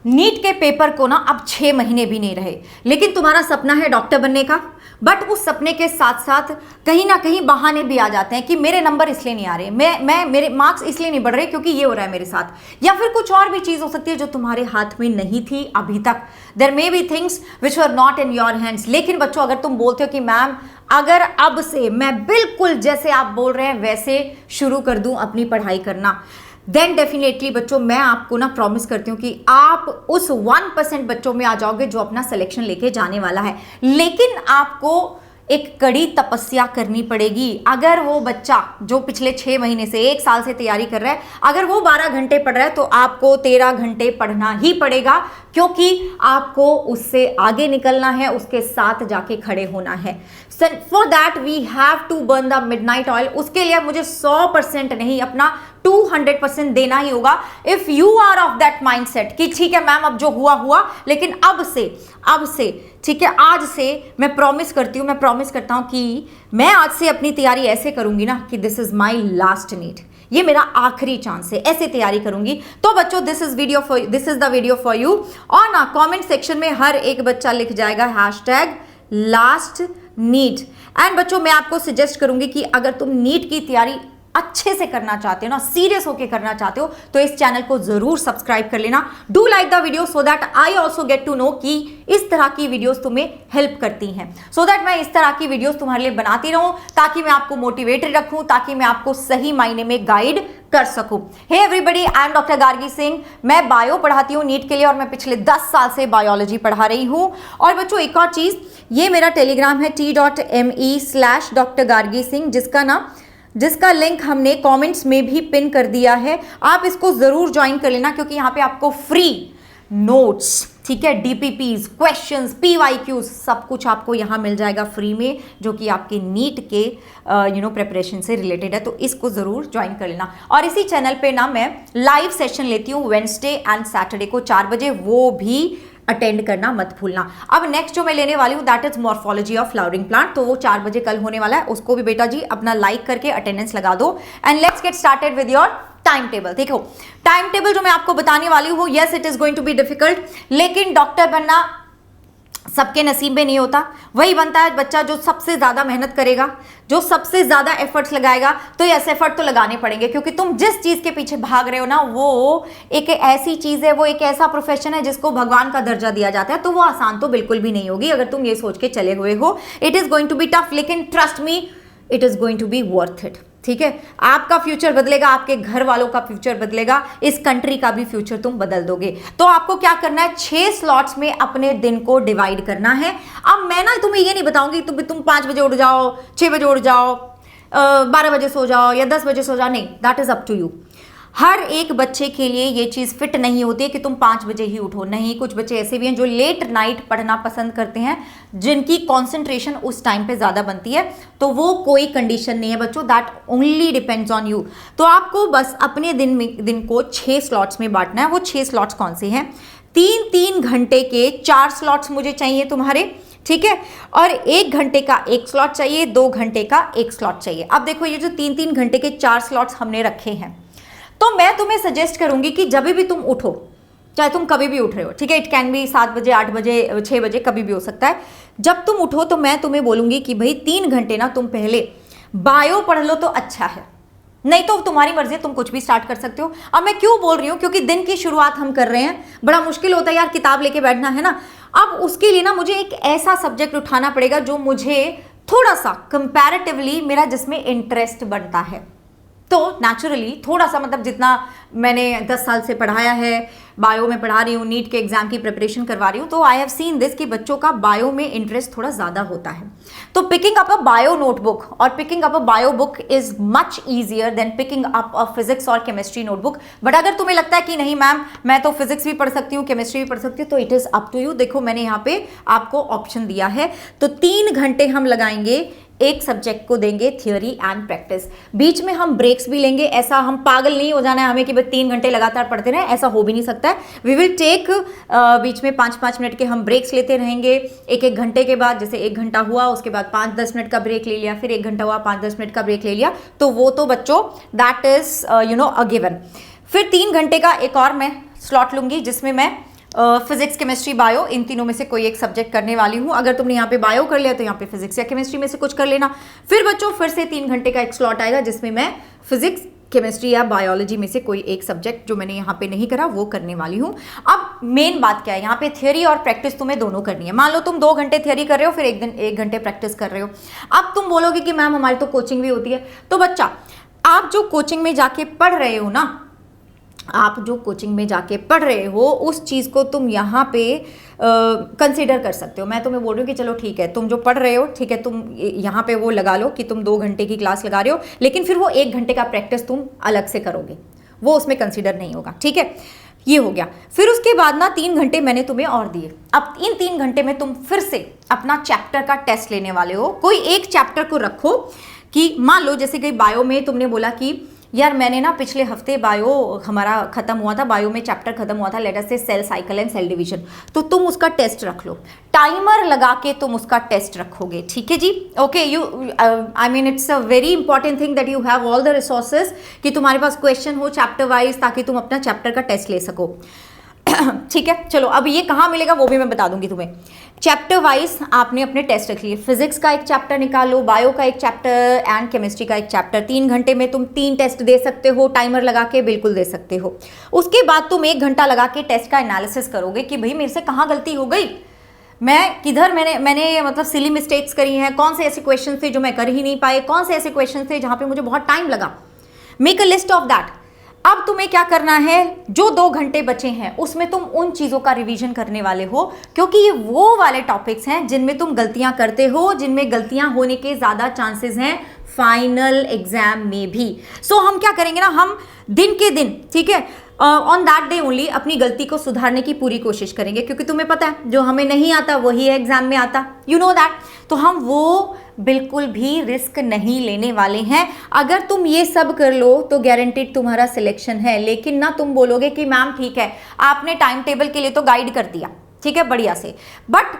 NEET के paper को ना अब 6 महीने भी नहीं रहे, लेकिन तुम्हारा सपना है डॉक्टर बनने का। बट उस सपने के साथ साथ कहीं ना कहीं बहाने भी आ जाते हैं कि मेरे नंबर इसलिए नहीं आ रहे, मेरे मार्क्स इसलिए नहीं बढ़ रहे क्योंकि ये हो रहा है मेरे साथ, या फिर कुछ और भी चीज हो सकती है जो तुम्हारे हाथ में नहीं थी अभी तक। There may be things which are not in your hands. लेकिन बच्चों, अगर तुम बोलते हो कि मैम अगर अब से मैं बिल्कुल जैसे आप बोल रहे हैं वैसे शुरू कर दूं अपनी पढ़ाई करना, देन डेफिनेटली बच्चों मैं आपको ना प्रॉमिस करती हूँ कि आप उस 1% बच्चों में आ जाओगे जो अपना सिलेक्शन लेके जाने वाला है। लेकिन आपको एक कड़ी तपस्या करनी पड़ेगी। अगर वो बच्चा जो पिछले 6 महीने से 1 साल से तैयारी कर रहा है, अगर वो 12 घंटे पढ़ रहा है तो आपको 13 घंटे पढ़ना ही पड़ेगा, क्योंकि आपको उससे आगे निकलना है, उसके साथ जाके खड़े होना है। For that we have to burn the midnight oil. उसके लिए मुझे 100% नहीं, अपना 200% देना ही होगा। If you are of that mindset कि ठीक है मैम अब जो हुआ हुआ, लेकिन अब से ठीक है, आज से मैं प्रॉमिस करती हूँ, मैं प्रॉमिस करता हूँ कि मैं आज से अपनी तैयारी ऐसे करूंगी ना कि this is my last need, ये मेरा आखिरी चांस है, ऐसे तैयारी करूंगी। तो बच्चों this is the video for you. और ना कमेंट सेक्शन में हर एक बच्चा लिख जाएगा #लास्ट नीट। एंड बच्चों मैं आपको सजेस्ट करूंगी कि अगर तुम नीट की तैयारी अच्छे से करना चाहते हो ना, सीरियस होके करना चाहते हो, तो इस चैनल को जरूर सब्सक्राइब कर लेना। Do like the video so that I also get to know कि इस तरह की वीडियोस तुम्हें हेल्प करती हैं, सो दैट मैं इस तरह की वीडियोस तुम्हारे लिए बनाती रहूं, ताकि मैं आपको मोटिवेटेड रखूं, ताकि मैं आपको सही मायने में गाइड कर सकूं। Hey everybody, I am doctor Gargi Singh. मैं बायो पढ़ाती हूं नीट के लिए और मैं पिछले 10 साल से बायोलॉजी पढ़ा रही हूं। और बच्चों एक और चीज, ये मेरा टेलीग्राम है t.me/Dr. Gargi Singh, जिसका लिंक हमने कमेंट्स में भी पिन कर दिया है। आप इसको जरूर ज्वाइन कर लेना, क्योंकि यहाँ पे आपको फ्री नोट्स, ठीक है, डीपीपीज, क्वेश्चंस, पीवाईक्यूज, सब कुछ आपको यहाँ मिल जाएगा फ्री में, जो कि आपके नीट के प्रिपरेशन से रिलेटेड है। तो इसको जरूर ज्वाइन कर लेना। और इसी चैनल पे ना मैं लाइव सेशन लेती हूँ वेडनेसडे एंड सैटरडे को 4 बजे, वो भी अटेंड करना मत भूलना। अब नेक्स्ट जो मैं लेने वाली हूँ that is morphology of flowering plant, तो वो 4 बजे कल होने वाला है। उसको भी बेटा जी अपना लाइक करके अटेंडेंस लगा दो। And let's get started with your time table. देखो टाइम टेबल जो मैं आपको बताने वाली हूँ, yes it is going to be difficult, लेकिन डॉक्टर बनना सबके नसीब में नहीं होता। वही बनता है बच्चा जो सबसे ज्यादा मेहनत करेगा, जो सबसे ज्यादा एफर्ट्स लगाएगा। तो यस एफर्ट तो लगाने पड़ेंगे, क्योंकि तुम जिस चीज के पीछे भाग रहे हो ना, वो एक ऐसी चीज है, वो एक ऐसा प्रोफेशन है जिसको भगवान का दर्जा दिया जाता है। तो वो आसान तो बिल्कुल भी नहीं होगी अगर तुम ये सोच के चले हुए हो। It is going to be tough, लेकिन trust me it is going to be worth it. ठीक है, आपका फ्यूचर बदलेगा, आपके घर वालों का फ्यूचर बदलेगा, इस कंट्री का भी फ्यूचर तुम बदल दोगे। तो आपको क्या करना है, 6 स्लॉट्स में अपने दिन को डिवाइड करना है। अब मैं ना तुम्हें ये नहीं बताऊंगी तुम 5 बजे उठ जाओ, 6 बजे उठ जाओ, 12 बजे सो जाओ या 10 बजे सो जाओ, नहीं, that is up to you. हर एक बच्चे के लिए ये चीज़ फिट नहीं होती है कि तुम 5 बजे ही उठो। नहीं, कुछ बच्चे ऐसे भी हैं जो लेट नाइट पढ़ना पसंद करते हैं, जिनकी कंसंट्रेशन उस टाइम पे ज़्यादा बनती है। तो वो कोई कंडीशन नहीं है बच्चों, that only depends on you. तो आपको बस अपने दिन को 6 स्लॉट्स में बांटना है। वो 6 स्लॉट्स कौन से हैं? 3-3 घंटे के 4 स्लॉट्स मुझे चाहिए तुम्हारे, ठीक है, और 1 घंटे का 1 स्लॉट चाहिए, 2 घंटे का 1 स्लॉट चाहिए। अब देखो ये जो 3-3 घंटे के 4 स्लॉट्स हमने रखे हैं, तो मैं तुम्हें सजेस्ट करूंगी कि जब भी तुम उठो, चाहे तुम कभी भी उठ रहे हो, ठीक है, इट कैन बी 7 बजे, 8 बजे, 6 बजे, कभी भी हो सकता है। जब तुम उठो तो मैं तुम्हें बोलूंगी कि भाई 3 घंटे ना तुम पहले बायो पढ़ लो तो अच्छा है, नहीं तो तुम्हारी मर्जी, तुम कुछ भी स्टार्ट कर सकते हो। अब मैं क्यों बोल रही हूँ, क्योंकि दिन की शुरुआत हम कर रहे हैं, बड़ा मुश्किल होता है यार किताब लेके बैठना, है ना। अब उसके लिए ना मुझे एक ऐसा सब्जेक्ट उठाना पड़ेगा जो मुझे थोड़ा सा कंपैरेटिवली मेरा जिसमें इंटरेस्ट बनता है। तो नेचुरली थोड़ा सा, मतलब जितना मैंने 10 साल से पढ़ाया है, बायो में पढ़ा रही हूँ, नीट के एग्जाम की प्रिपरेशन करवा रही हूँ, तो आई हैव सीन दिस कि बच्चों का बायो में इंटरेस्ट थोड़ा ज़्यादा होता है। तो picking up a bio notebook और picking up a bio book is much easier than picking up a physics और केमिस्ट्री नोटबुक। बट अगर तुम्हें लगता है कि नहीं मैम मैं तो फिजिक्स भी पढ़ सकती हूँ, केमिस्ट्री भी पढ़ सकती हूँ, तो it is up to you. देखो मैंने यहाँ पे आपको ऑप्शन दिया है। तो 3 घंटे हम लगाएंगे, एक सब्जेक्ट को देंगे थियोरी एंड प्रैक्टिस। बीच में हम ब्रेक्स भी लेंगे, ऐसा हम पागल नहीं हो जाना है हमें कि बस 3 घंटे लगातार पढ़ते रहें, ऐसा हो भी नहीं सकता है। वी विल टेक बीच में 5-5 मिनट के हम ब्रेक्स लेते रहेंगे। 1-1 घंटे के बाद, जैसे 1 घंटा हुआ उसके बाद 5-10 मिनट का ब्रेक ले लिया, फिर 1 घंटा हुआ 5-10 मिनट का ब्रेक ले लिया। तो वो तो बच्चों दैट इज अ गिवन। फिर 3 घंटे का एक और मैं स्लॉट लूंगी, जिसमें मैं फिजिक्स केमिस्ट्री बायो, इन तीनों में से कोई एक सब्जेक्ट करने वाली हूँ। अगर तुमने यहाँ पे बायो कर लिया तो यहाँ पे फिजिक्स या केमिस्ट्री में से कुछ कर लेना। फिर बच्चों फिर से 3 घंटे का एक स्लॉट आएगा जिसमें मैं फिजिक्स केमिस्ट्री या बायोलॉजी में से कोई एक सब्जेक्ट जो मैंने यहाँ पे नहीं करा वो करने वाली हूँ। अब मेन बात क्या है, यहाँ पे थियोरी और प्रैक्टिस तुम्हें दोनों करनी है। मान लो तुम 2 घंटे थियोरी कर रहे हो, फिर 1 घंटे प्रैक्टिस कर रहे हो। अब तुम बोलोगे कि मैम हमारी तो कोचिंग भी होती है। तो बच्चा, आप जो कोचिंग में जाके पढ़ रहे हो ना, आप जो कोचिंग में जाके पढ़ रहे हो उस चीज़ को तुम यहाँ पे कंसीडर कर सकते हो। मैं तुम्हें बोल रही हूँ कि चलो ठीक है, तुम जो पढ़ रहे हो ठीक है, तुम यहाँ पे वो लगा लो कि तुम 2 घंटे की क्लास लगा रहे हो, लेकिन फिर वो 1 घंटे का प्रैक्टिस तुम अलग से करोगे, वो उसमें कंसीडर नहीं होगा। ठीक है, ये हो गया। फिर उसके बाद ना 3 घंटे मैंने तुम्हें और दिए। अब इन 3 घंटे में तुम फिर से अपना चैप्टर का टेस्ट लेने वाले हो। कोई एक चैप्टर को रखो कि मान लो जैसे कि बायो में तुमने बोला कि यार मैंने ना पिछले हफ्ते बायो हमारा खत्म हुआ था, बायो में चैप्टर खत्म हुआ था लेट अस से cell cycle and cell division, तो तुम उसका टेस्ट रख लो। टाइमर लगा के तुम उसका टेस्ट रखोगे। ठीक है जी, okay. You I mean it's a very important thing that you have all the resources कि तुम्हारे पास क्वेश्चन हो चैप्टर वाइज, ताकि तुम अपना चैप्टर का टेस्ट ले सको। ठीक है, चलो अब ये कहाँ मिलेगा वो भी मैं बता दूंगी तुम्हें। चैप्टर वाइज आपने अपने टेस्ट रख लिए। फिजिक्स का एक चैप्टर निकालो, बायो का एक चैप्टर एंड केमिस्ट्री का एक चैप्टर। 3 घंटे में तुम 3 टेस्ट दे सकते हो, टाइमर लगा के बिल्कुल दे सकते हो। उसके बाद तुम 1 घंटा लगा के टेस्ट का एनालिसिस करोगे कि भाई मेरे से कहाँ गलती हो गई, मैं किधर मैंने मतलब सिली मिस्टेक्स करी हैं, कौन से ऐसे क्वेश्चन थे जो मैं कर ही नहीं पाए, कौन से ऐसे क्वेश्चन थे जहाँ पे मुझे बहुत टाइम लगा। Make a list of that. अब तुम्हें क्या करना है, जो 2 घंटे बचे हैं उसमें तुम उन चीज़ों का रिवीजन करने वाले हो, क्योंकि ये वो वाले टॉपिक्स हैं जिनमें तुम गलतियां करते हो, जिनमें गलतियां होने के ज़्यादा चांसेस हैं फाइनल एग्जाम में भी। सो हम क्या करेंगे ना, हम दिन के दिन, ठीक है, ऑन दैट डे ओनली अपनी गलती को सुधारने की पूरी कोशिश करेंगे, क्योंकि तुम्हें पता है जो हमें नहीं आता वही एग्जाम में आता, यू नो दैट। तो हम वो बिल्कुल भी रिस्क नहीं लेने वाले हैं। अगर तुम ये सब कर लो तो गारंटीड तुम्हारा सिलेक्शन है। लेकिन ना तुम बोलोगे कि मैम ठीक है आपने टाइम टेबल के लिए तो गाइड कर दिया, ठीक है बढ़िया से, बट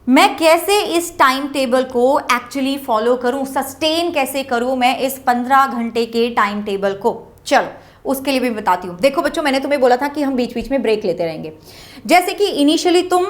मैं कैसे इस टाइम टेबल को एक्चुअली फॉलो करूं, सस्टेन कैसे करूं मैं इस 15 घंटे के टाइम टेबल को। चलो उसके लिए भी बताती हूँ। देखो बच्चों, मैंने तुम्हें बोला था कि हम बीच बीच में ब्रेक लेते रहेंगे। जैसे कि इनिशियली तुम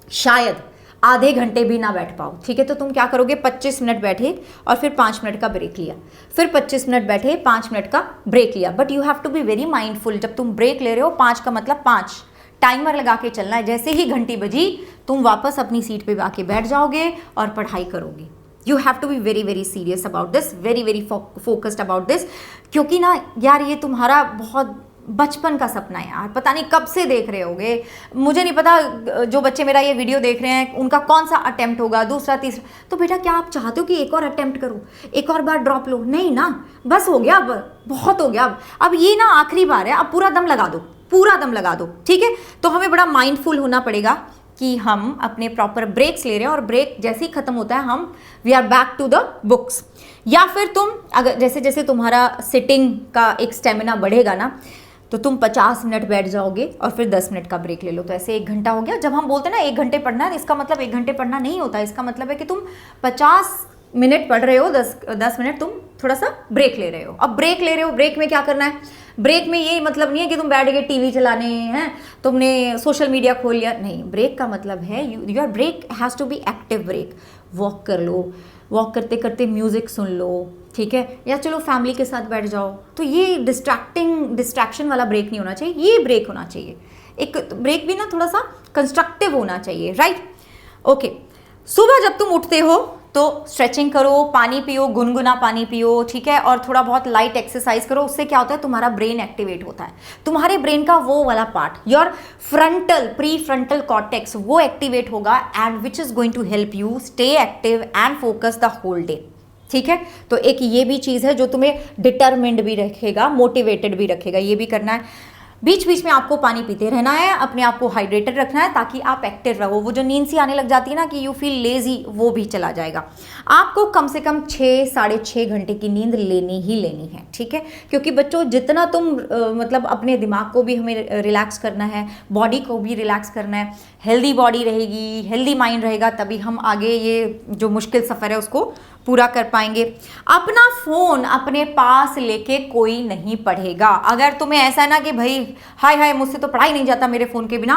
शायद आधे घंटे भी ना बैठ पाओ, ठीक है, तो तुम क्या करोगे, 25 मिनट बैठे और फिर 5 मिनट का ब्रेक लिया, फिर 25 मिनट बैठे 5 मिनट का ब्रेक लिया। But you have to be very mindful, जब तुम ब्रेक ले रहे हो 5 का मतलब 5 टाइमर लगा के चलना है। जैसे ही घंटी बजी तुम वापस अपनी सीट पे आके बैठ जाओगे और पढ़ाई करोगे। You have to be very very serious about this, very very focused about this, क्योंकि ना यार ये तुम्हारा बहुत बचपन का सपना है यार, पता नहीं कब से देख रहे होगे। मुझे नहीं पता जो बच्चे मेरा ये वीडियो देख रहे हैं उनका कौन सा अटेम्प्ट होगा, दूसरा तीसरा। तो बेटा क्या आप चाहते हो कि एक और अटेम्प्ट करो, एक और बार ड्रॉप लो? नहीं ना, बस हो गया, अब बहुत हो गया, अब ये ना आखिरी बार है, अब पूरा दम लगा दो, पूरा दम लगा दो, ठीक है। तो हमें बड़ा माइंडफुल होना पड़ेगा कि हम अपने प्रॉपर ब्रेक्स ले रहे हैं और ब्रेक जैसे ही खत्म होता है हम we are back to the books. या फिर तुम अगर जैसे जैसे तुम्हारा सिटिंग का एक स्टेमिना बढ़ेगा ना, तो तुम 50 मिनट बैठ जाओगे और फिर 10 मिनट का ब्रेक ले लो, तो ऐसे 1 घंटा हो गया। जब हम बोलते हैं ना 1 घंटे पढ़ना है, इसका मतलब 1 घंटे पढ़ना नहीं होता, इसका मतलब है कि तुम 50 मिनट पढ़ रहे हो, 10 मिनट तुम थोड़ा सा ब्रेक ले रहे हो। अब ब्रेक ले रहे हो, ब्रेक में क्या करना है, ब्रेक में ये मतलब नहीं है कि तुम बैठ के टीवी चलाने हैं, तुमने सोशल मीडिया खोल लिया, नहीं। ब्रेक का मतलब है your break has to be active break. Walk कर लो, वॉक करते करते म्यूज़िक सुन लो, ठीक है, या चलो फैमिली के साथ बैठ जाओ। तो ये डिस्ट्रैक्शन वाला ब्रेक नहीं होना चाहिए, ये ब्रेक होना चाहिए। एक ब्रेक भी ना थोड़ा सा कंस्ट्रक्टिव होना चाहिए, राइट, ओके। सुबह जब तुम उठते हो तो स्ट्रेचिंग करो, पानी पियो, गुनगुना पानी पियो, ठीक है, और थोड़ा बहुत लाइट एक्सरसाइज करो। उससे क्या होता है, तुम्हारा ब्रेन एक्टिवेट होता है, तुम्हारे ब्रेन का वो वाला part your frontal pre frontal cortex वो एक्टिवेट होगा, and which is going to help you stay active and focus the whole day, ठीक है। तो एक ये भी चीज़ है जो तुम्हें डिटरमिन्ड भी रखेगा, मोटिवेटेड भी रखेगा, ये भी करना है। बीच बीच में आपको पानी पीते रहना है, अपने आप को हाइड्रेटेड रखना है ताकि आप एक्टिव रहो। वो जो नींद सी आने लग जाती है ना कि यू फील लेजी, वो भी चला जाएगा। आपको कम से कम 6-6.5 घंटे की नींद लेनी ही लेनी है, ठीक है, क्योंकि बच्चों जितना तुम मतलब अपने दिमाग को भी हमें रिलैक्स करना है, बॉडी को भी रिलैक्स करना है। हेल्दी बॉडी रहेगी, हेल्दी माइंड रहेगा, तभी हम आगे ये जो मुश्किल सफ़र है उसको पूरा कर पाएंगे। अपना फ़ोन अपने पास लेके कोई नहीं पढ़ेगा। अगर तुम्हें ऐसा है ना कि भाई हाय हाय मुझसे तो पढ़ाई नहीं जाता मेरे फ़ोन के बिना,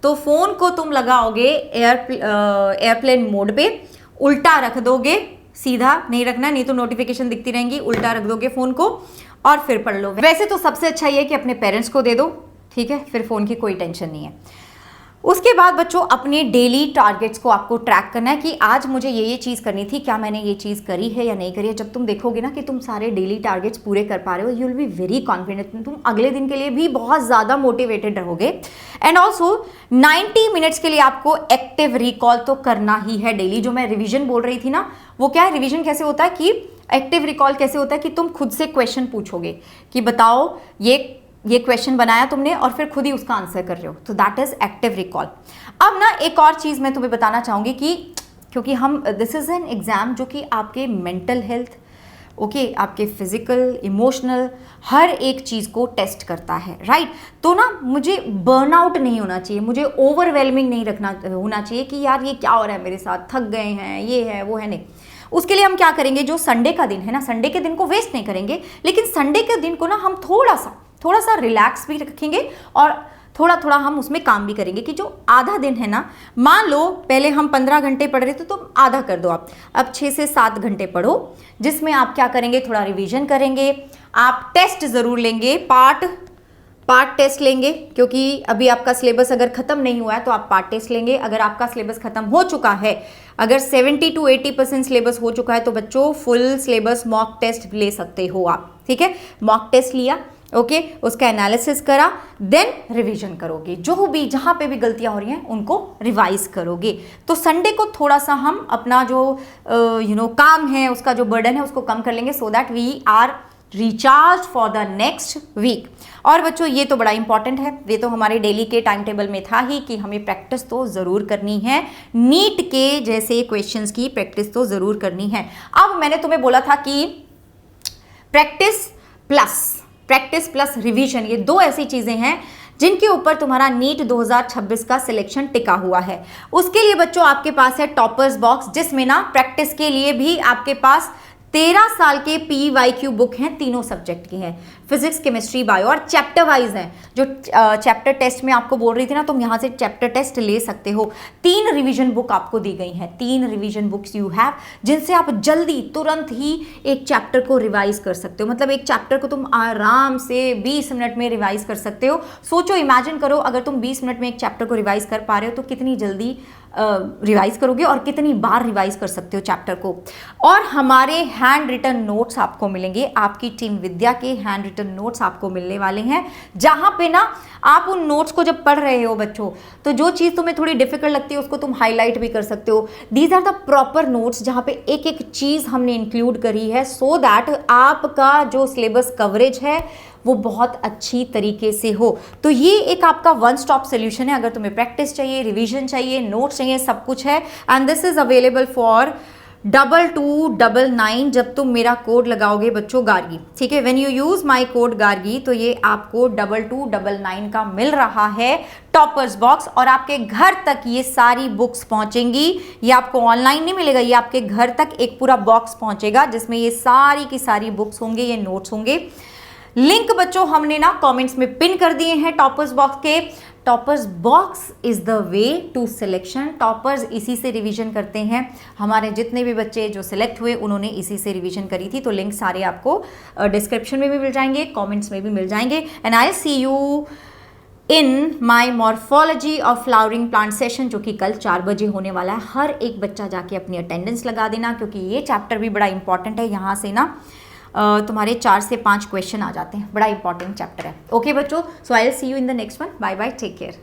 तो फोन को तुम लगाओगे एयरप्लेन मोड पे, उल्टा रख दोगे, सीधा नहीं रखना, नहीं तो नोटिफिकेशन दिखती रहेंगी, उल्टा रख दोगे फोन को और फिर पढ़ लो। वैसे तो सबसे अच्छा ये कि अपने पेरेंट्स को दे दो, ठीक है, फिर फोन की कोई टेंशन नहीं है। उसके बाद बच्चों अपने डेली टारगेट्स को आपको ट्रैक करना है कि आज मुझे ये चीज़ करनी थी, क्या मैंने ये चीज़ करी है या नहीं करी है। जब तुम देखोगे ना कि तुम सारे डेली टारगेट्स पूरे कर पा रहे हो, you will be very confident, तुम अगले दिन के लिए भी बहुत ज़्यादा मोटिवेटेड रहोगे। एंड ऑल्सो 90 मिनट्स के लिए आपको एक्टिव रिकॉल तो करना ही है डेली। जो मैं रिविजन बोल रही थी ना, वो क्या है, रिविजन कैसे होता है कि एक्टिव रिकॉल कैसे होता है कि तुम खुद से क्वेश्चन पूछोगे कि बताओ ये क्वेश्चन बनाया तुमने और फिर खुद ही उसका आंसर कर रहे हो, तो दैट इज एक्टिव रिकॉल। अब ना एक और चीज़ मैं तुम्हें बताना चाहूँगी कि क्योंकि हम दिस इज़ एन एग्ज़ाम जो कि आपके मेंटल हेल्थ, ओके, आपके फिजिकल, इमोशनल हर एक चीज़ को टेस्ट करता है, राइट। तो ना मुझे बर्नआउट नहीं होना चाहिए, मुझे ओवरवेलमिंग नहीं होना चाहिए कि यार ये क्या हो रहा है मेरे साथ, थक गए हैं, ये है वो है, नहीं। उसके लिए हम क्या करेंगे, जो संडे का दिन है ना, संडे के दिन को वेस्ट नहीं करेंगे, लेकिन संडे के दिन को ना हम थोड़ा सा रिलैक्स भी रखेंगे और थोड़ा हम उसमें काम भी करेंगे कि जो आधा दिन है ना, मान लो पहले हम 15 घंटे पढ़ रहे थे तो आधा कर दो आप, अब 6 से 7 घंटे पढ़ो, जिसमें आप क्या करेंगे, थोड़ा रिवीजन करेंगे, आप टेस्ट ज़रूर लेंगे, पार्ट टेस्ट लेंगे, क्योंकि अभी आपका सिलेबस अगर खत्म नहीं हुआ है तो आप पार्ट टेस्ट लेंगे। अगर आपका सिलेबस खत्म हो चुका है, अगर 70 to 80% सिलेबस हो चुका है तो बच्चों फुल सिलेबस मॉक टेस्ट ले सकते हो आप, ठीक है। मॉक टेस्ट लिया, ओके, उसका एनालिसिस करा, देन रिवीजन करोगे, जो भी जहाँ पे भी गलतियाँ हो रही हैं उनको रिवाइज करोगे। तो संडे को थोड़ा सा हम अपना जो काम है, उसका जो बर्डन है उसको कम कर लेंगे, so that we are recharge for the next week. और बच्चों ये तो बड़ा इंपॉर्टेंट है, ये तो हमारे डेली के टाइम टेबल में था ही कि हमें प्रैक्टिस तो ज़रूर करनी है, नीट के जैसे क्वेश्चंस की प्रैक्टिस तो ज़रूर करनी है। अब मैंने तुम्हें बोला था कि प्रैक्टिस प्लस रिवीजन, ये दो ऐसी चीज़ें हैं जिनके ऊपर तुम्हारा नीट 2026 का सिलेक्शन टिका हुआ है। उसके लिए बच्चों आपके पास है टॉपर्स बॉक्स, जिसमें ना प्रैक्टिस के लिए भी आपके पास 13 साल के PYQ बुक हैं, तीनों सब्जेक्ट की हैं, फिजिक्स, केमिस्ट्री, बायो, और चैप्टर वाइज हैं। जो चैप्टर टेस्ट में आपको बोल रही थी ना, तुम यहाँ से चैप्टर टेस्ट ले सकते हो। 3 रिवीजन बुक आपको दी गई हैं, 3 रिवीजन बुक्स यू हैव, जिनसे आप जल्दी तुरंत ही एक चैप्टर को रिवाइज कर सकते हो। मतलब एक चैप्टर को तुम आराम से 20 मिनट में रिवाइज कर सकते हो। सोचो, इमेजिन करो, अगर तुम 20 मिनट में एक चैप्टर को रिवाइज कर पा रहे हो तो कितनी जल्दी रिवाइज करोगे और कितनी बार रिवाइज कर सकते हो चैप्टर को। और हमारे हैंड रिटन नोट्स आपको मिलेंगे, आपकी टीम विद्या के हैंड रिटन नोट्स आपको मिलने वाले हैं, जहां पे ना आप उन नोट्स को जब पढ़ रहे हो बच्चों, तो जो चीज़ तुम्हें थोड़ी डिफिकल्ट लगती है उसको तुम हाईलाइट भी कर सकते हो। These are the proper notes, जहां पे एक एक चीज़ हमने इंक्लूड करी है, सो दैट आपका जो सिलेबस कवरेज है वो बहुत अच्छी तरीके से हो। तो ये एक आपका वन स्टॉप सोल्यूशन है। अगर तुम्हें प्रैक्टिस चाहिए, रिवीजन चाहिए, नोट्स चाहिए, सब कुछ है। And this is available for 2299 जब तुम मेरा कोड लगाओगे बच्चों, गार्गी, ठीक है। When you use my code Gargi, तो ये आपको 2299 का मिल रहा है टॉपर्स बॉक्स, और आपके घर तक ये सारी बुक्स पहुंचेंगी। ये आपको ऑनलाइन नहीं मिलेगा, ये आपके घर तक एक पूरा बॉक्स पहुंचेगा जिसमें ये सारी की सारी बुक्स होंगे, ये नोट्स होंगे। लिंक बच्चों हमने ना कमेंट्स में पिन कर दिए हैं टॉपर्स बॉक्स के। Toppers box is the way to selection. Toppers इसी से रिवीजन करते हैं। हमारे जितने भी बच्चे जो सिलेक्ट हुए उन्होंने इसी से रिवीजन करी थी। तो लिंक सारे आपको डिस्क्रिप्शन में भी मिल जाएंगे, कमेंट्स में भी मिल जाएंगे। And I see you in my morphology of flowering plant session, जो कि कल 4 बजे होने वाला है। हर एक बच्चा जाके अपनी अटेंडेंस लगा देना, क्योंकि ये चैप्टर भी बड़ा इंपॉर्टेंट है। यहाँ से ना तुम्हारे 4 से 5 क्वेश्चन आ जाते हैं, बड़ा इंपॉर्टेंट चैप्टर है। ओके बच्चों, so I will see you in the next one. Bye bye, take care.